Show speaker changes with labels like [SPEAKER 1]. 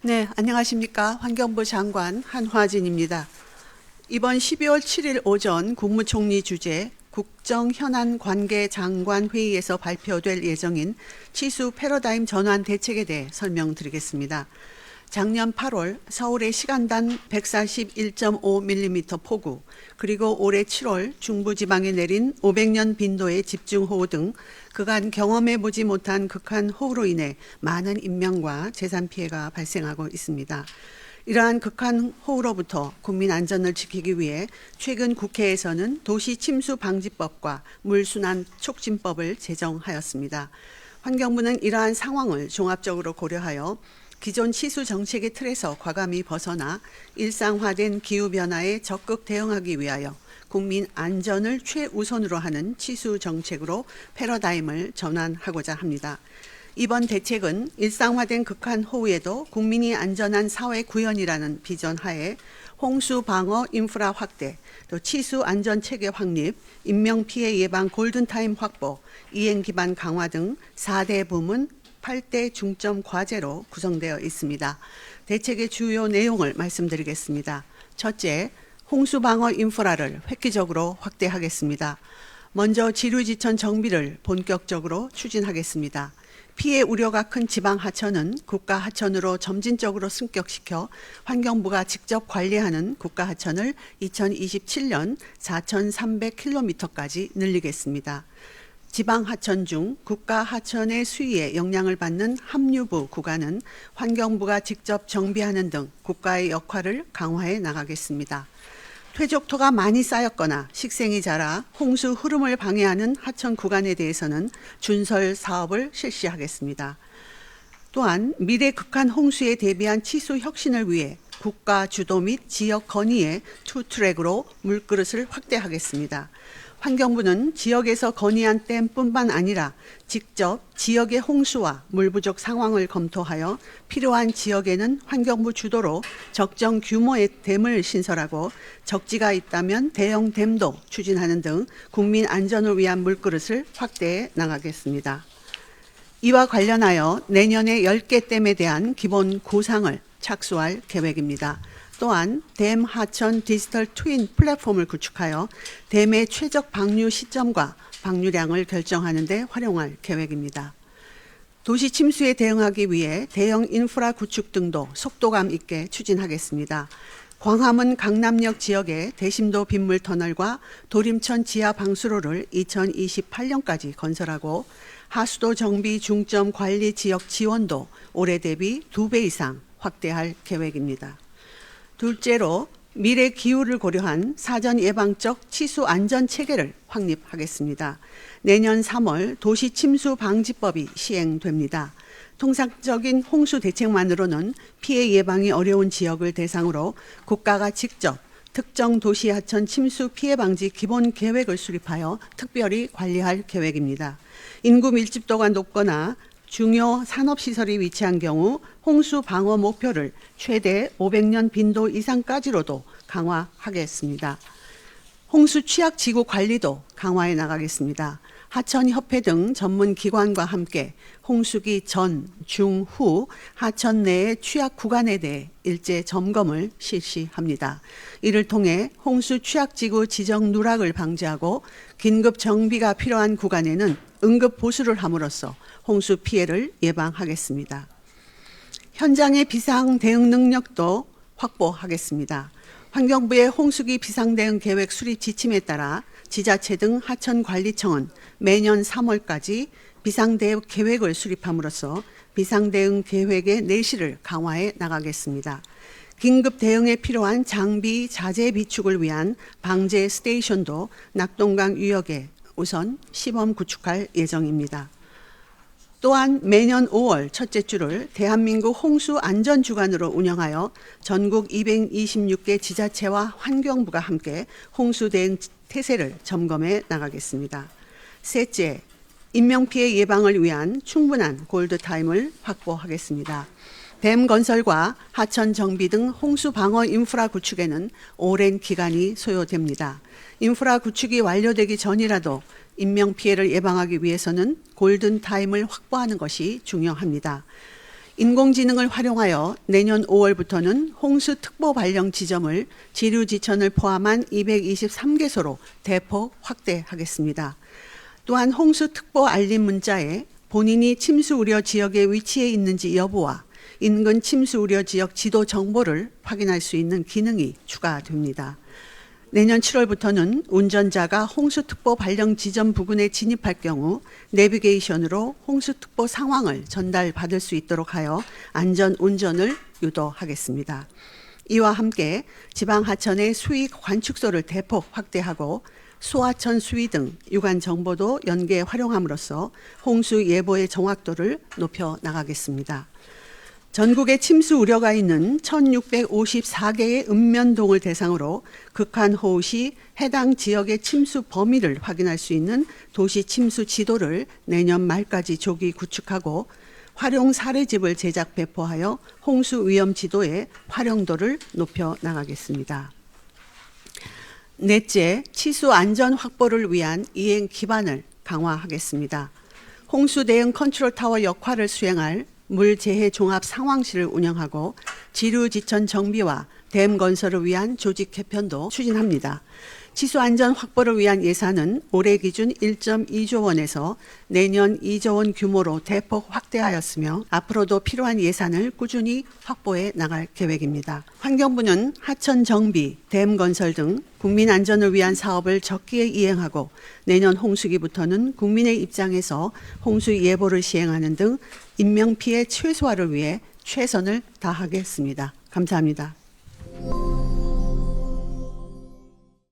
[SPEAKER 1] 네, 안녕하십니까. 환경부 장관 한화진입니다. 이번 12월 7일 오전 국무총리 주재 국정현안관계장관회의에서 발표될 예정인 치수 패러다임 전환 대책에 대해 설명드리겠습니다. 작년 8월 서울의 시간당 141.5mm 폭우, 그리고 올해 7월 중부지방에 내린 500년 빈도의 집중호우 등 그간 경험해보지 못한 극한호우로 인해 많은 인명과 재산 피해가 발생하고 있습니다. 이러한 극한호우로부터 국민 안전을 지키기 위해 최근 국회에서는 도시침수방지법과 물순환 촉진법을 제정하였습니다. 환경부는 이러한 상황을 종합적으로 고려하여 기존 치수 정책의 틀에서 과감히 벗어나 일상화된 기후변화에 적극 대응하기 위하여 국민 안전을 최우선으로 하는 치수 정책으로 패러다임을 전환하고자 합니다. 이번 대책은 일상화된 극한호우에도 국민이 안전한 사회 구현이라는 비전 하에 홍수 방어 인프라 확대, 또 치수 안전 체계 확립, 인명피해 예방 골든타임 확보, 이행 기반 강화 등 4대 부문 8대 중점 과제로 구성되어 있습니다. 대책의 주요 내용을 말씀드리겠습니다. 첫째, 홍수 방어 인프라를 획기적으로 확대하겠습니다. 먼저 지류지천 정비를 본격적으로 추진하겠습니다. 피해 우려가 큰 지방 하천은 국가 하천으로 점진적으로 승격시켜 환경부가 직접 관리하는 국가 하천을 2027년 4,300km까지 늘리겠습니다. 지방 하천 중 국가 하천의 수위에 영향을 받는 합류부 구간은 환경부가 직접 정비하는 등 국가의 역할을 강화해 나가겠습니다. 퇴적토가 많이 쌓였거나 식생이 자라 홍수 흐름을 방해하는 하천 구간에 대해서는 준설 사업을 실시하겠습니다. 또한 미래 극한 홍수에 대비한 치수 혁신을 위해 국가 주도 및 지역 건의의 투트랙으로 물그릇을 확대하겠습니다. 환경부는 지역에서 건의한 댐뿐만 아니라 직접 지역의 홍수와 물 부족 상황을 검토하여 필요한 지역에는 환경부 주도로 적정 규모의 댐을 신설하고 적지가 있다면 대형 댐도 추진하는 등 국민 안전을 위한 물그릇을 확대해 나가겠습니다. 이와 관련하여 내년에 10개 댐에 대한 기본 구상을 착수할 계획입니다. 또한 댐 하천 디지털 트윈 플랫폼을 구축하여 댐의 최적 방류 시점과 방류량을 결정하는 데 활용할 계획입니다. 도시 침수에 대응하기 위해 대형 인프라 구축 등도 속도감 있게 추진하겠습니다. 광화문 강남역 지역의 대심도 빗물 터널과 도림천 지하 방수로를 2028년까지 건설하고 하수도 정비 중점 관리 지역 지원도 올해 대비 2배 이상 확대할 계획입니다. 둘째로 미래 기후를 고려한 사전 예방적 치수 안전 체계를 확립하겠습니다. 내년 3월 도시 침수 방지법이 시행됩니다. 통상적인 홍수 대책만으로는 피해 예방이 어려운 지역을 대상으로 국가가 직접 특정 도시 하천 침수 피해 방지 기본 계획을 수립하여 특별히 관리할 계획입니다. 인구 밀집도가 높거나 중요 산업시설이 위치한 경우 홍수 방어 목표를 최대 500년 빈도 이상까지로도 강화하겠습니다. 홍수 취약 지구 관리도 강화해 나가겠습니다. 하천협회 등 전문기관과 함께 홍수기 전, 중, 후 하천 내의 취약 구간에 대해 일제 점검을 실시합니다. 이를 통해 홍수 취약지구 지정 누락을 방지하고 긴급 정비가 필요한 구간에는 응급 보수를 함으로써 홍수 피해를 예방하겠습니다. 현장의 비상 대응 능력도 확보하겠습니다. 환경부의 홍수기 비상대응 계획 수립 지침에 따라 지자체 등 하천관리청은 매년 3월까지 비상대응 계획을 수립함으로써 비상대응 계획의 내실을 강화해 나가겠습니다. 긴급 대응에 필요한 장비, 자재 비축을 위한 방제 스테이션도 낙동강 유역에 우선 시범 구축할 예정입니다. 또한 매년 5월 첫째 주를 대한민국 홍수 안전주간으로 운영하여 전국 226개 지자체와 환경부가 함께 홍수 대응 태세를 점검해 나가겠습니다. 셋째, 인명피해 예방을 위한 충분한 골드타임을 확보하겠습니다. 댐 건설과 하천 정비 등 홍수 방어 인프라 구축에는 오랜 기간이 소요됩니다. 인프라 구축이 완료되기 전이라도 인명피해를 예방하기 위해서는 골든타임을 확보하는 것이 중요합니다. 인공지능을 활용하여 내년 5월부터는 홍수특보 발령 지점을 지류지천을 포함한 223개소로 대폭 확대하겠습니다. 또한 홍수특보 알림 문자에 본인이 침수 우려 지역에 위치해 있는지 여부와 인근 침수 우려 지역 지도 정보를 확인할 수 있는 기능이 추가됩니다. 내년 7월부터는 운전자가 홍수특보 발령 지점 부근에 진입할 경우 내비게이션으로 홍수특보 상황을 전달받을 수 있도록 하여 안전 운전을 유도하겠습니다. 이와 함께 지방하천의 수위 관측소를 대폭 확대하고 소하천 수위 등 유관 정보도 연계 활용함으로써 홍수 예보의 정확도를 높여 나가겠습니다. 전국에 침수 우려가 있는 1654개의 읍면동을 대상으로 극한호우 시 해당 지역의 침수 범위를 확인할 수 있는 도시 침수 지도를 내년 말까지 조기 구축하고 활용 사례집을 제작 배포하여 홍수 위험 지도의 활용도를 높여 나가겠습니다. 넷째, 치수 안전 확보를 위한 이행 기반을 강화하겠습니다. 홍수 대응 컨트롤 타워 역할을 수행할 물재해 종합 상황실을 운영하고 지류지천 정비와 댐 건설을 위한 조직 개편도 추진합니다. 치수 안전 확보를 위한 예산은 올해 기준 1.2조 원에서 내년 2조 원 규모로 대폭 확대하였으며 앞으로도 필요한 예산을 꾸준히 확보해 나갈 계획입니다. 환경부는 하천 정비, 댐 건설 등 국민 안전을 위한 사업을 적기에 이행하고 내년 홍수기부터는 국민의 입장에서 홍수 예보를 시행하는 등 인명피해 최소화를 위해 최선을 다하겠습니다. 감사합니다.